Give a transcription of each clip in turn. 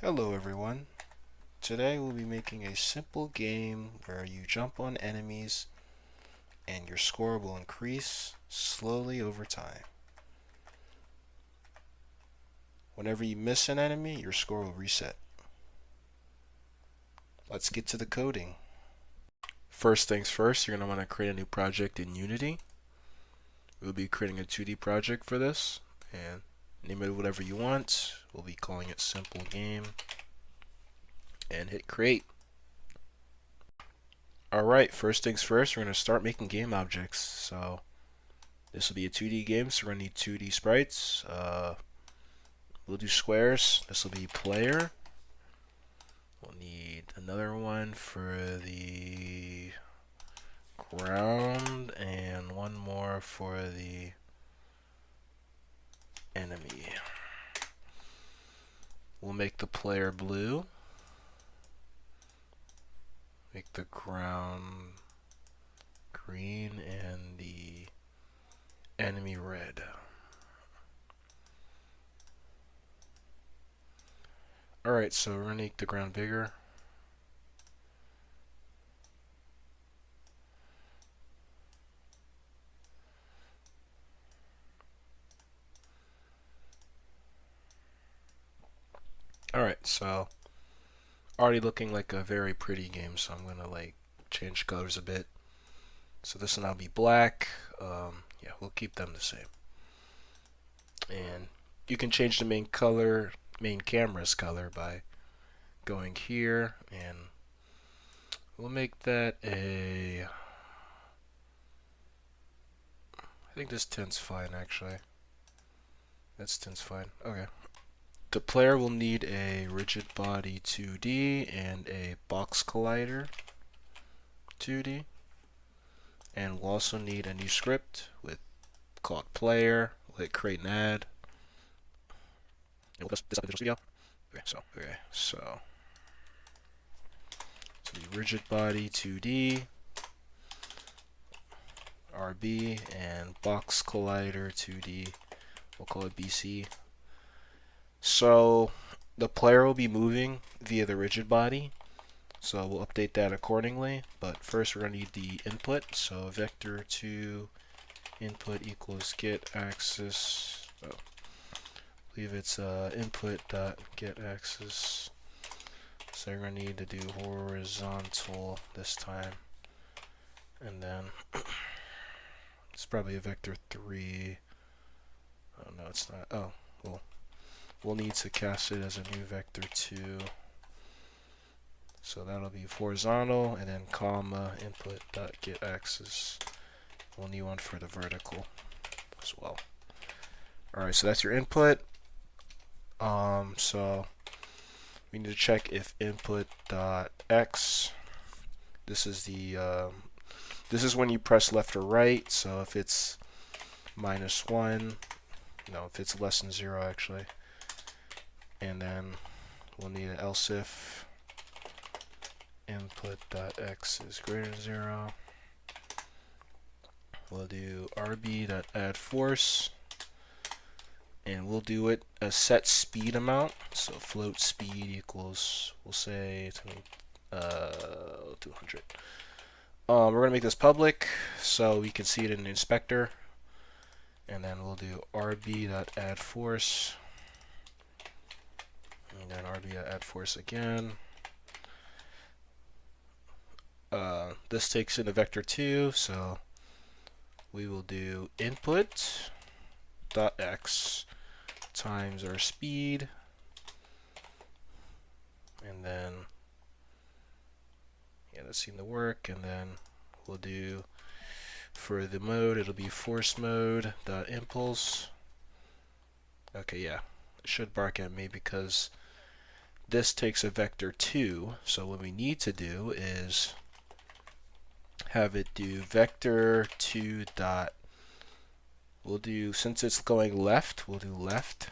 Hello everyone. Today we'll be making a simple game where you jump on enemies and your score will increase slowly over time. Whenever you miss an enemy, your score will reset. Let's get to the coding. First things first, you're going to want to create a new project in Unity. We'll be creating a 2D project for this and name it whatever you want. We'll be calling it Simple Game and hit create. Alright, first things first, we're going to start making game objects. So this will be a 2D game, so we're going to need 2D sprites. We'll do squares. This will be player. We'll need another one for the ground and one more for the enemy. We'll make the player blue. Make the ground green and the enemy red. Alright, so we're going to make the ground bigger. Alright, so already looking like a very pretty game, so I'm going to change colors a bit. So this will now be black. Yeah, we'll keep them the same. And you can change the main camera's color by going here, and we'll make that I think this tint's fine actually. This tint's fine. Okay. The player will need a rigid body 2D and a box collider 2D. And we'll also need a new script called player. We'll hit create and add. And we'll put this up in Visual Studio. So the rigid body 2D, RB, and box collider 2D. We'll call it BC. So the player will be moving via the rigid body. So we'll update that accordingly. But first we're going to need the input. So vector2 input equals get axis. I believe it's input dot get axis. So you're going to need to do horizontal this time. And then it's probably a vector 3. Oh no, it's not. Oh, well, we'll need to cast it as a new vector 2. So that'll be horizontal and then comma input dot get axis. We'll need one for the vertical as well. Alright, so that's your input. So we need to check if input dot x. This is when you press left or right. So if it's -1, no, if it's less than 0 actually. And then we'll need an else if input dot x is greater than 0. We'll do rb dot add force, and we'll do it a set speed amount. So float speed equals, we'll say 200. We're gonna make this public so we can see it in the inspector, and then we'll do rb dot add force, and then rb dot add force again. This takes in a vector 2, so we will do input dot x times our speed, and then that seemed to work. And then we'll do for the mode, it'll be force mode dot impulse. Okay, yeah, it should bark at me because this takes a vector 2. So what we need to do is have it do vector 2 dot, we'll do, since it's going left, we'll do left,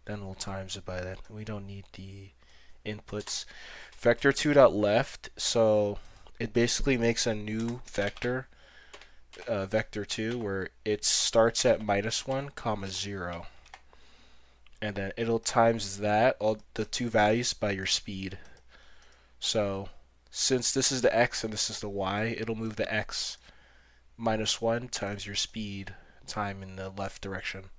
then we'll times it by that. We don't need the inputs. Vector 2 dot left, so it basically makes a new vector, vector 2, where it starts at -1, comma 0. and then it'll times that, all the two values, by your speed. So since this is the x and this is the y, it'll move the x -1 times your speed time in the left direction.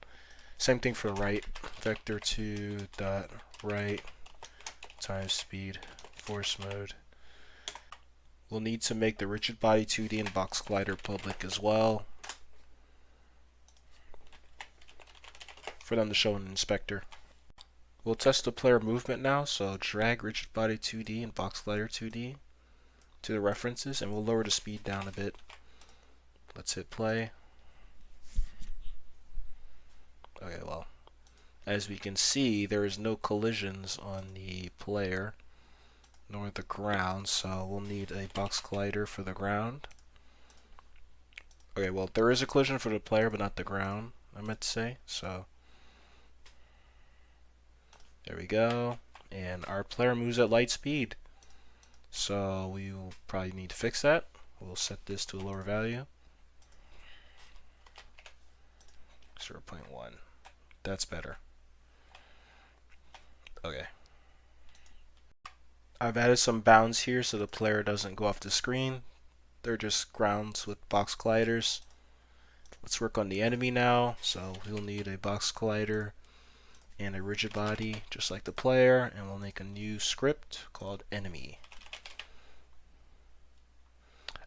Same thing for right. Vector2 dot right times speed force mode. We'll need to make the rigid body 2D and box collider public as well for them to show in inspector. We'll test the player movement now, so drag rigid body 2D and box collider 2D to the references, and we'll lower the speed down a bit. Let's hit play. Okay, well, as we can see, there is no collisions on the player nor the ground, so we'll need a box collider for the ground. Okay, well, there is a collision for the player, but not the ground, I meant to say. So there we go, and our player moves at light speed, so we will probably need to fix that. We'll set this to a lower value, 0.1. That's better. Okay, I've added some bounds here so the player doesn't go off the screen. They're just grounds with box colliders. Let's work on the enemy now. So we'll need a box collider and a rigid body just like the player, and we'll make a new script called enemy.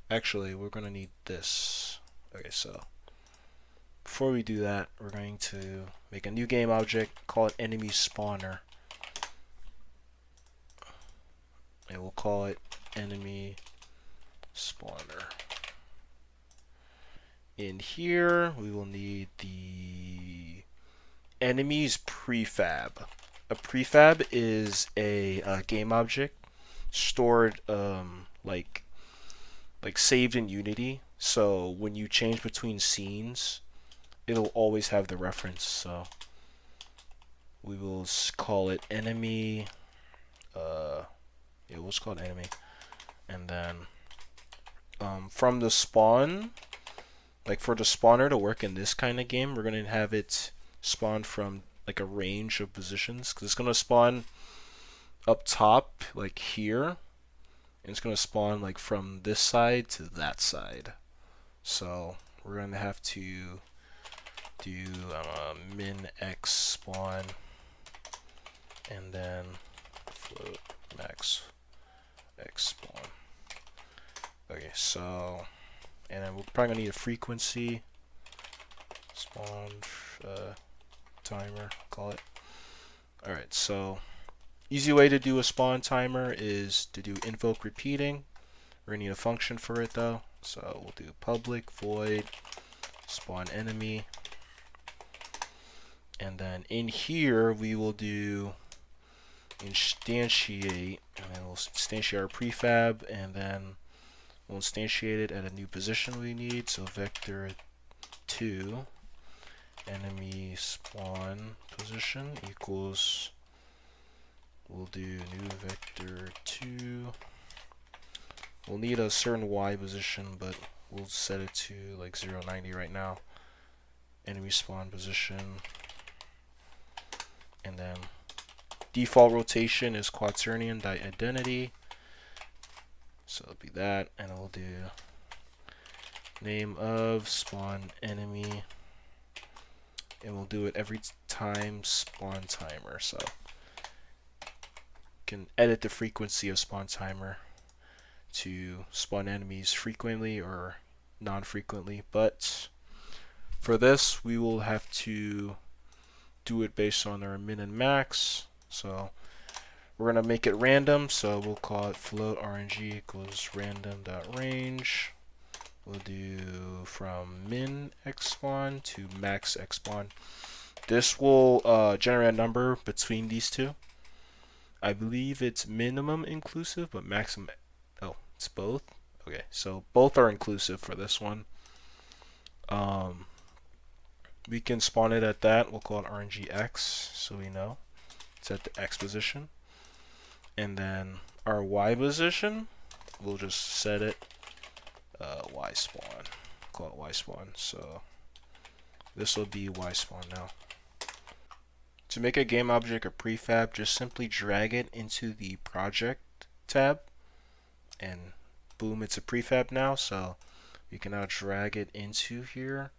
Actually, we're going to need this. Okay, so before we do that, we're going to make a new game object called enemy spawner, and we'll call it enemy spawner. In here, we will need the enemies prefab. A prefab is a game object stored like saved in Unity. So when you change between scenes, it'll always have the reference. So we will call it enemy. Yeah, we'll just call it enemy, and then from the spawn, like for the spawner to work in this kind of game, we're gonna have it spawn from like a range of positions, because it's gonna spawn up top like here, and it's gonna spawn like from this side to that side. So we're gonna have to do min x spawn, and then float max x spawn. Okay, so, and then we're probably gonna need a frequency spawn timer, call it. Alright, so easy way to do a spawn timer is to do invoke repeating. We're gonna need a function for it though, so we'll do public void spawn enemy, and then in here we will do instantiate, and then we'll instantiate our prefab, and then we'll instantiate it at a new position we need. So vector2 enemy spawn position equals, we'll do new vector2. We'll need a certain y position, but we'll set it to like 0.90 right now. Enemy spawn position, and then default rotation is quaternion identity, so it'll be that, and we'll do name of spawn enemy, and we'll do it every time spawn timer. So you can edit the frequency of spawn timer to spawn enemies frequently or non-frequently, but for this we will have to do it based on our min and max. So we're going to make it random, so we'll call it float RNG equals random.range. We'll do from min x spawn to max x spawn. This will generate a number between these two. I believe it's minimum inclusive, but maximum, oh, it's both. Okay, so both are inclusive for this one. We can spawn it at that. We'll call it RNGX, so we know it's at the X position. And then our Y position, we'll just set it Y spawn. Call it Y spawn. So this will be Y spawn now. To make a game object a prefab, just simply drag it into the project tab, and boom, it's a prefab now. So you can now drag it into here,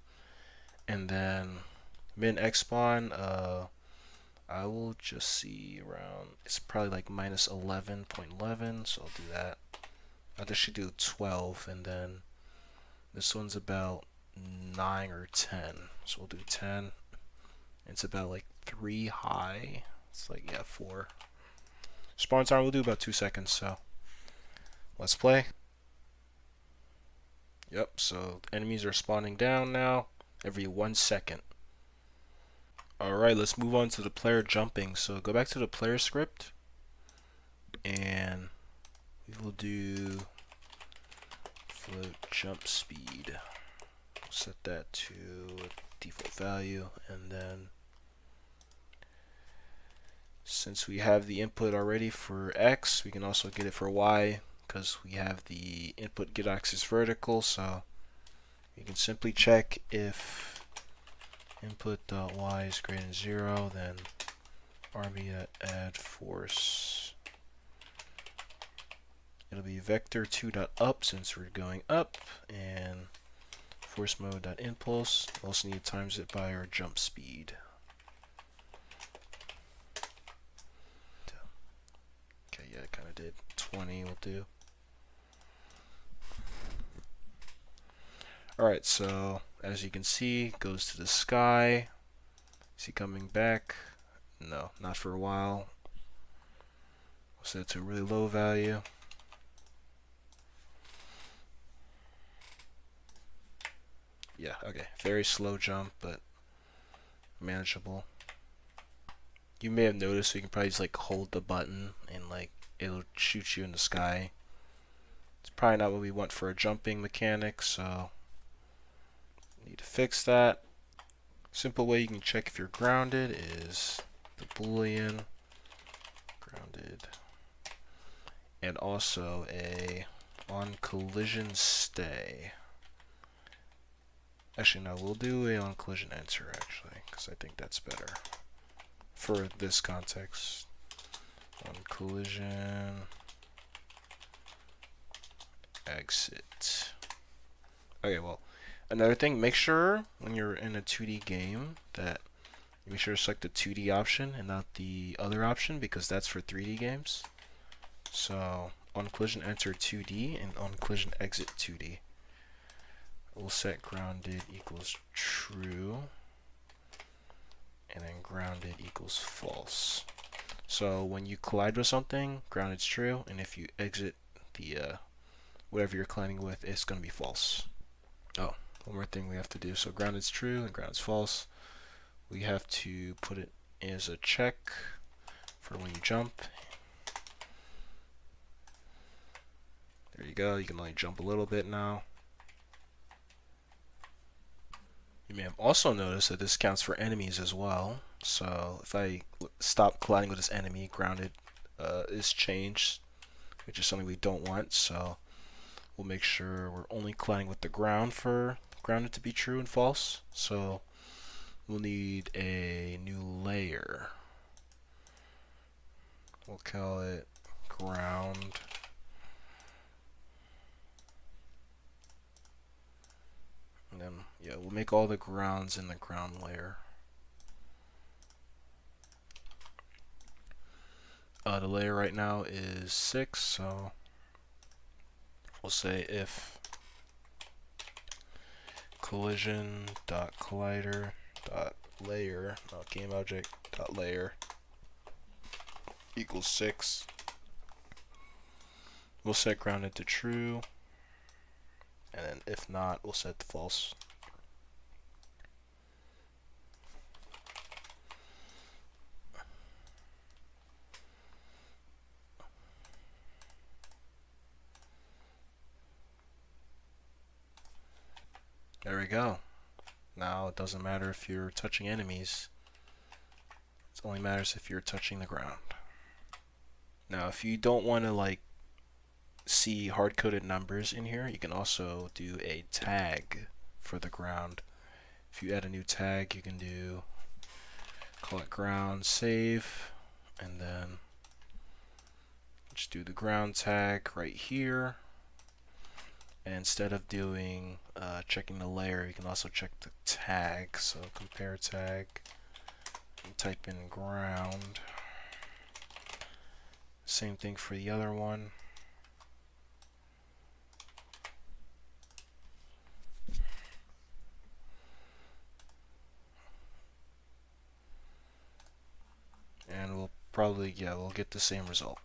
and then min xspawn, I will just see around, it's probably like minus 11.11, so I'll do that. I just should do 12, and then this one's about 9 or 10, so we'll do 10. It's about like 3 high. It's like, yeah, 4. Spawn time will do about 2 seconds, so let's play. Yep, so enemies are spawning down now every 1 second. Alright, let's move on to the player jumping. So go back to the player script, and we will do float jump speed. Set that to default value, and then since we have the input already for X, we can also get it for Y because we have the input get axis vertical. So you can simply check if input.y is greater than 0, then rb.add force. It'll be vector2.up since we're going up, and force mode.impulse. Also need to times it by our jump speed. Okay, yeah, it kind of did. 20 will do. Alright, so as you can see, it goes to the sky. Is he coming back? No, not for a while. We'll set it to a really low value. Yeah, okay. Very slow jump, but manageable. You may have noticed, so you can probably just like hold the button and like it'll shoot you in the sky. It's probably not what we want for a jumping mechanic, so need to fix that. Simple way you can check if you're grounded is the boolean grounded, and also a on collision stay. Actually, no, we'll do a on collision enter actually, because I think that's better for this context. On collision exit. Okay, well, another thing, make sure when you're in a 2D game that you make sure to select the 2D option and not the other option, because that's for 3D games. So on collision enter 2D and on collision exit 2D. We'll set grounded equals true, and then grounded equals false. So when you collide with something, grounded's true, and if you exit the whatever you're colliding with, it's going to be false. Oh, one more thing we have to do. So grounded's true and grounded's false. We have to put it as a check for when you jump. There you go. You can only jump a little bit now. You may have also noticed that this counts for enemies as well. So if I stop colliding with this enemy, grounded is changed, which is something we don't want. So we'll make sure we're only colliding with the ground for grounded to be true and false. So we'll need a new layer. We'll call it ground. And then, yeah, we'll make all the grounds in the ground layer. The layer right now is 6, so we'll say if collision.collider.layer, gameObject.layer equals 6. We'll set grounded to true, and then if not, we'll set to false. There we go. Now it doesn't matter if you're touching enemies. It only matters if you're touching the ground. Now if you don't want to like see hard-coded numbers in here, you can also do a tag for the ground. If you add a new tag, you can do call it ground save, and then just do the ground tag right here. And instead of doing checking the layer, you can also check the tag. So compare tag and type in ground. Same thing for the other one. And we'll probably, we'll get the same result.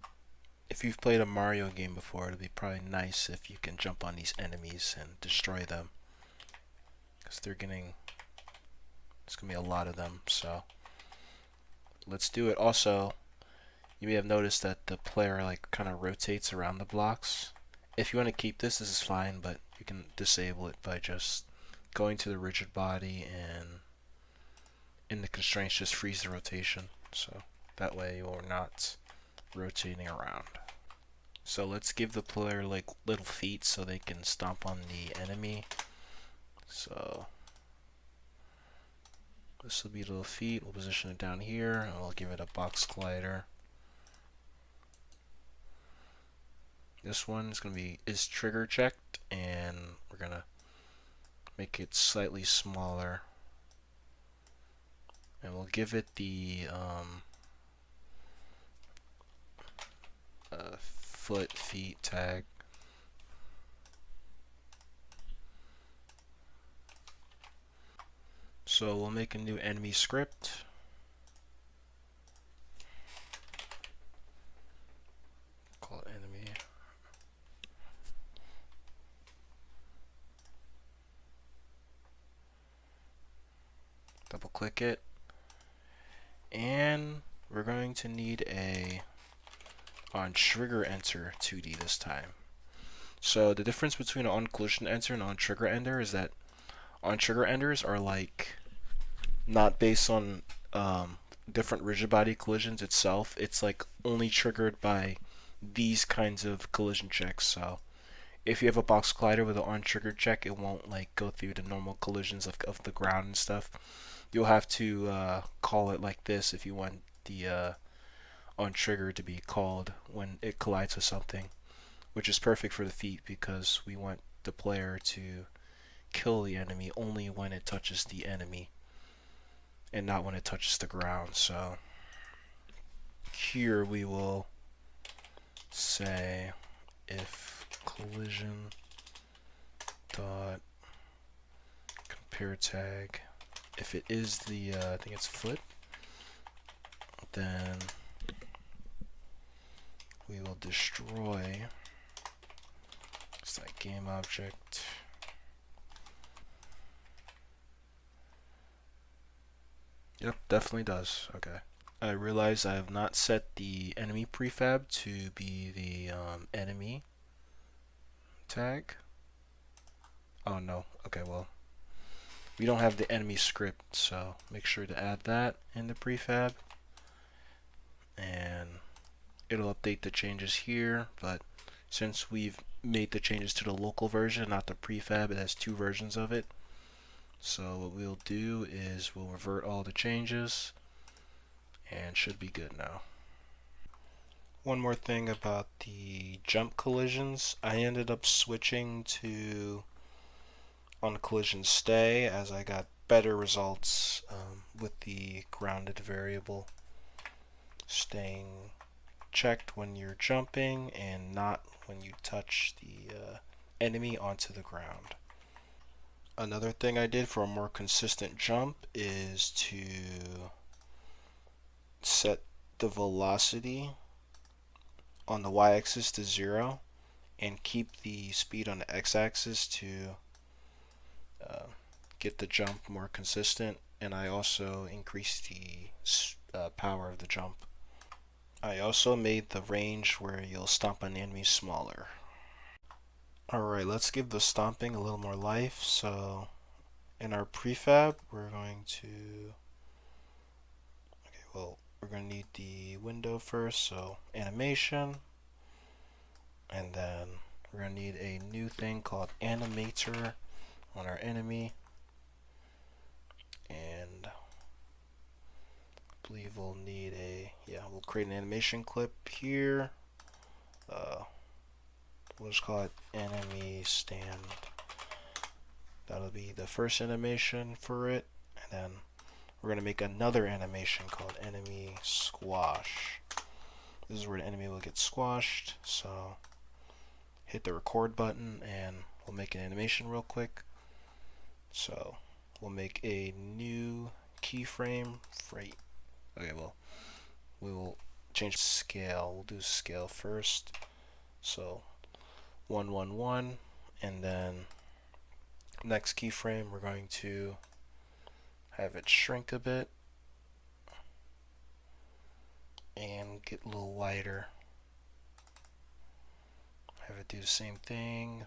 If you've played a Mario game before, it'll be probably nice if you can jump on these enemies and destroy them, because there's gonna be a lot of them. So let's do it. Also, you may have noticed that the player like kind of rotates around the blocks. If you want to keep this is fine, but you can disable it by just going to the rigid body, and in the constraints just freeze the rotation, so that way you're not rotating around. So let's give the player like little feet so they can stomp on the enemy. So this will be little feet. We'll position it down here, and we'll give it a box collider. This one is trigger checked, and we're gonna make it slightly smaller, and we'll give it the feet tag. So we'll make a new enemy script. Call it enemy. Double click it. And we're going to need a on trigger enter 2D this time. So the difference between an on collision enter and on trigger enter is that on trigger enters are like not based on different rigid body collisions itself. It's like only triggered by these kinds of collision checks. So if you have a box collider with an on trigger check, it won't like go through the normal collisions of the ground and stuff. You'll have to call it like this if you want the on trigger to be called when it collides with something, which is perfect for the feet because we want the player to kill the enemy only when it touches the enemy and not when it touches the ground. So here we will say if collision dot compare tag, if it is the I think it's foot, then we will destroy that game object. Yep, definitely does. Okay. I realize I have not set the enemy prefab to be the enemy tag. Oh no. Okay, well, we don't have the enemy script, so make sure to add that in the prefab. And it'll update the changes here, but since we've made the changes to the local version, not the prefab, it has two versions of it. So what we'll do is we'll revert all the changes and should be good now. One more thing about the jump collisions, I ended up switching to on collision stay as I got better results with the grounded variable staying checked when you're jumping and not when you touch the enemy onto the ground. Another thing I did for a more consistent jump is to set the velocity on the y-axis to 0 and keep the speed on the x-axis to get the jump more consistent, and I also increased the power of the jump. I also made the range where you'll stomp on the enemy smaller. Alright, let's give the stomping a little more life. So in our prefab, we're going to we're going to need the window first, so animation, and then we're going to need a new thing called animator on our enemy, and believe we'll need we'll create an animation clip here. We'll just call it enemy stand. That'll be the first animation for it, and then we're going to make another animation called enemy squash. This is where the enemy will get squashed, so hit the record button and we'll make an animation real quick. So we'll make a new keyframe for we will change scale. We'll do scale first. So 111, and then next keyframe we're going to have it shrink a bit and get a little wider. Have it do the same thing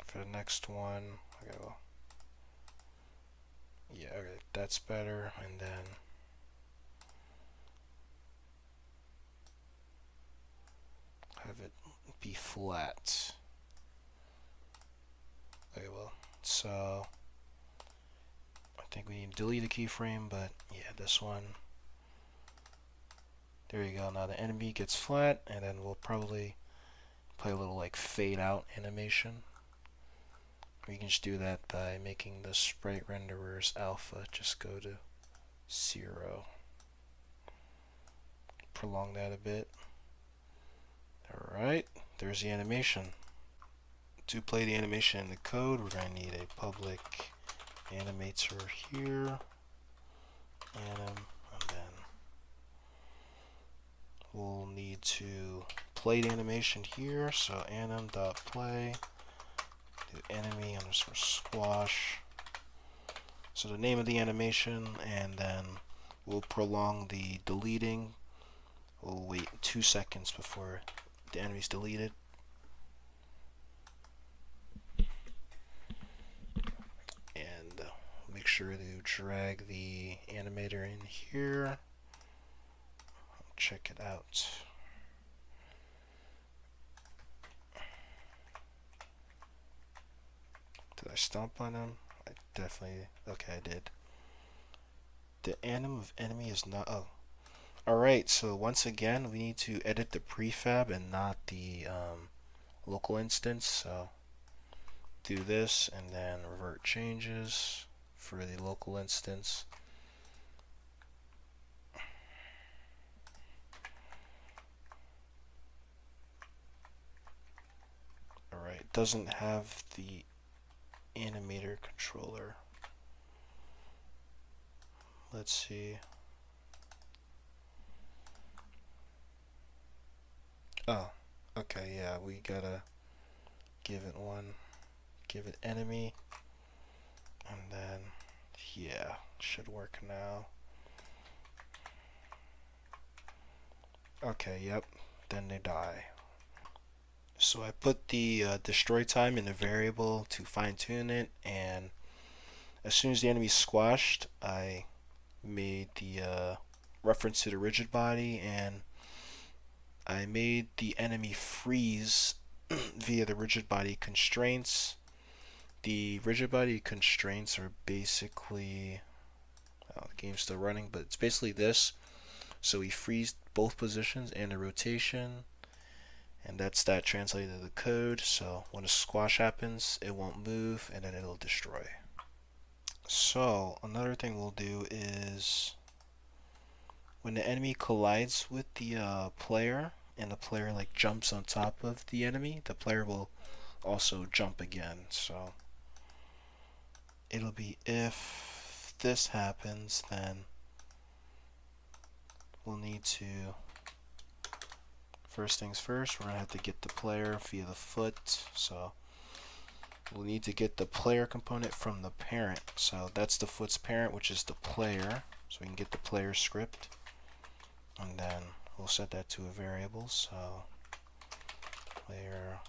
for the next one. Yeah, okay, that's better. And then have it be flat. Okay, well, so I think we need to delete a keyframe, but yeah, this one. There you go. Now the enemy gets flat, and then we'll probably play a little like fade out animation. We can just do that by making the sprite renderer's alpha just go to 0. Prolong that a bit. Alright, there's the animation. To play the animation in the code, we're going to need a public animator here, and then we'll need to play the animation here. So anim.play enemy underscore squash. So the name of the animation, and then we'll prolong the deleting. We'll wait 2 seconds before the enemy's deleted. And make sure to drag the animator in here. Check it out. Did I stomp on him? I definitely, okay, I did. The anim of enemy is not, oh. Alright, so once again, we need to edit the prefab and not the local instance. So do this and then revert changes for the local instance. Alright, it doesn't have the animator controller. Let's see. Oh, okay, yeah, we gotta give it one. Give it enemy. And then, yeah, should work now. Okay, yep, then they die. So I put the destroy time in a variable to fine tune it, and as soon as the enemy's squashed, I made the reference to the rigid body, and I made the enemy freeze via the rigid body constraints. The rigid body constraints are basically, the game's still running, but it's basically this. So we freeze both positions and the rotation, and that's that translated to the code. So when a squash happens, it won't move, and then it'll destroy. So another thing we'll do is when the enemy collides with the player, and the player like jumps on top of the enemy, the player will also jump again. So it'll be if this happens, then we'll need to, first things first, we're gonna have to get the player via the foot. So we'll need to get the player component from the parent. So that's the foot's parent, which is the player. So we can get the player script, and then we'll set that to a variable. So player,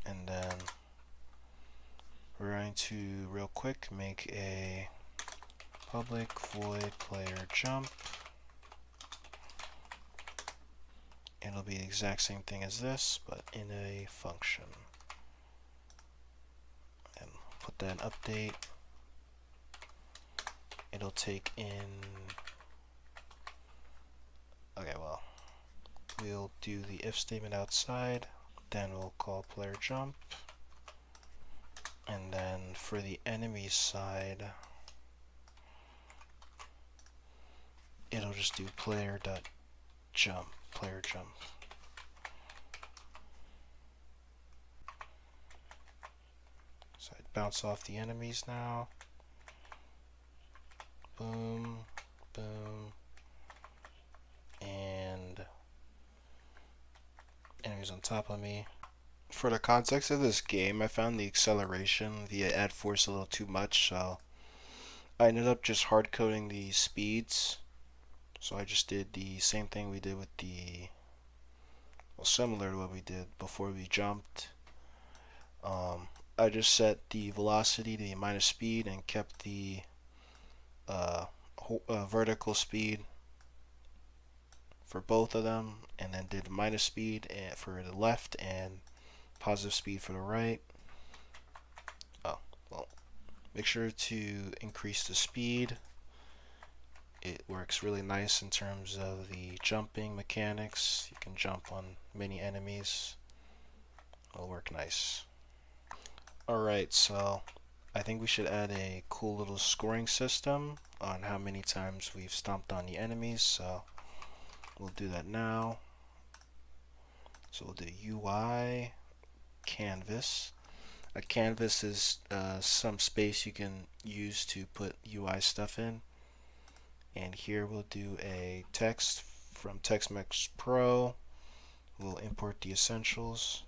and then we're going to real quick make a public void player jump. It'll be the exact same thing as this, but in a function. And put then update. It'll take in, okay, well, we'll do the if statement outside, then we'll call player jump, and then for the enemy side, it'll just do player dot jump, player jump. So I bounce off the enemies now. Boom, boom, and enemies on top of me. For the context of this game, I found the acceleration via add force a little too much, so I ended up just hard coding the speeds. So I just did the same thing we did with the, well, similar to what we did before we jumped. I just set the velocity to the minus speed and kept the vertical speed for both of them, and then did minus speed for the left and positive speed for the right. Oh, well, make sure to increase the speed. It works really nice in terms of the jumping mechanics. You can jump on many enemies. It'll work nice. Alright, so I think we should add a cool little scoring system on how many times we've stomped on the enemies, so we'll do that now. So we'll do UI canvas. A canvas is some space you can use to put UI stuff in. And here we'll do a text from TextMesh Pro. We'll import the essentials.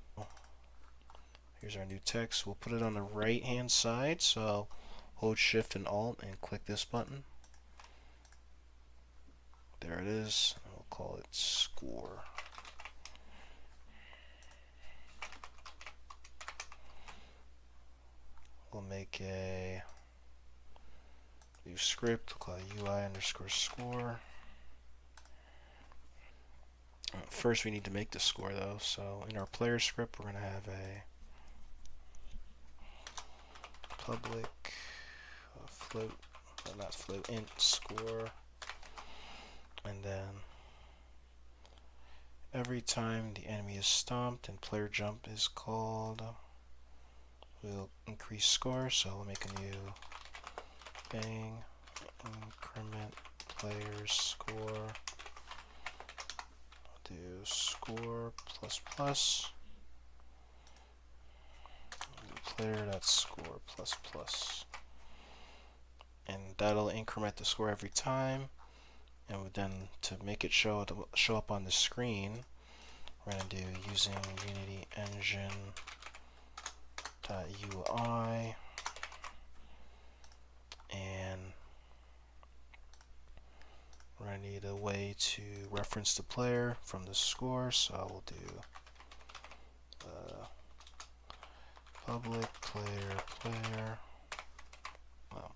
Here's our new text. We'll put it on the right hand side, so hold Shift and Alt and click this button. There it is. We'll call it score. We'll make a new script. We'll call it UI underscore score. First we need to make the score though, so in our player script we're going to have a public float, well, not float, int score, and then every time the enemy is stomped and player jump is called, we'll increase score. So we'll make a new bang increment player score. Do score plus plus. Player.score plus plus, and that'll increment the score every time. And then to make it show up on the screen, we're going to do using Unity Engine .ui, and we're going to need a way to reference the player from the score, so we'll do public player, well,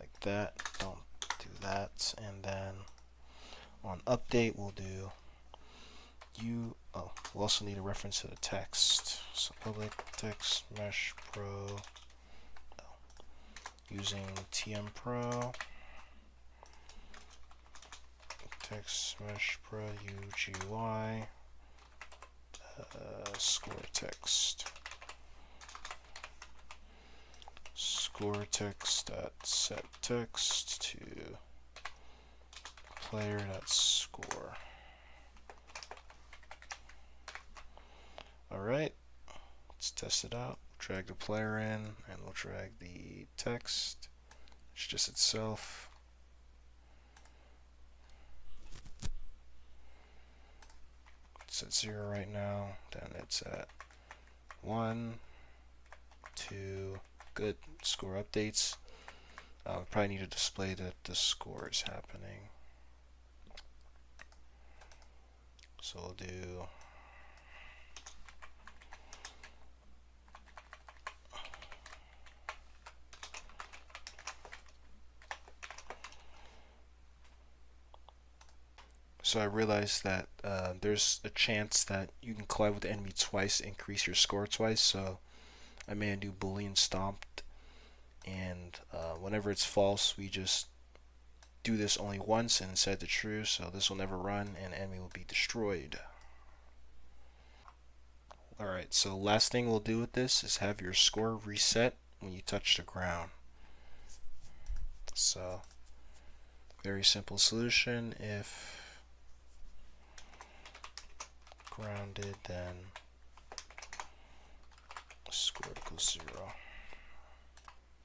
like that. Don't do that. And then on update we'll do we'll also need a reference to the text, so public text mesh pro, using TM Pro, text mesh pro UGY, score text. Score text.set text to player.score. Alright, let's test it out. Drag the player in, and we'll drag the text. It's just itself. It's at 0 right now, then it's at 1, 2, good. Score updates. We probably need to display that the score is happening. So we'll do so I realized that there's a chance that you can collide with the enemy twice, increase your score twice, so I may do Boolean stomped, and whenever it's false, we just do this only once and set it to true, so this will never run and enemy will be destroyed. Alright, so last thing we'll do with this is have your score reset when you touch the ground. So, very simple solution. If grounded, then score equals 0.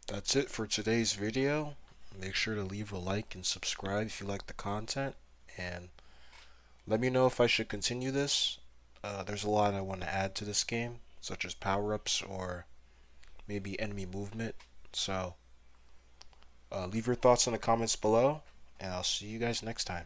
That's it for today's video. Make sure to leave a like and subscribe if you like the content, and let me know if I should continue this. There's a lot I want to add to this game, such as power-ups or maybe enemy movement. So leave your thoughts in the comments below, and I'll see you guys next time.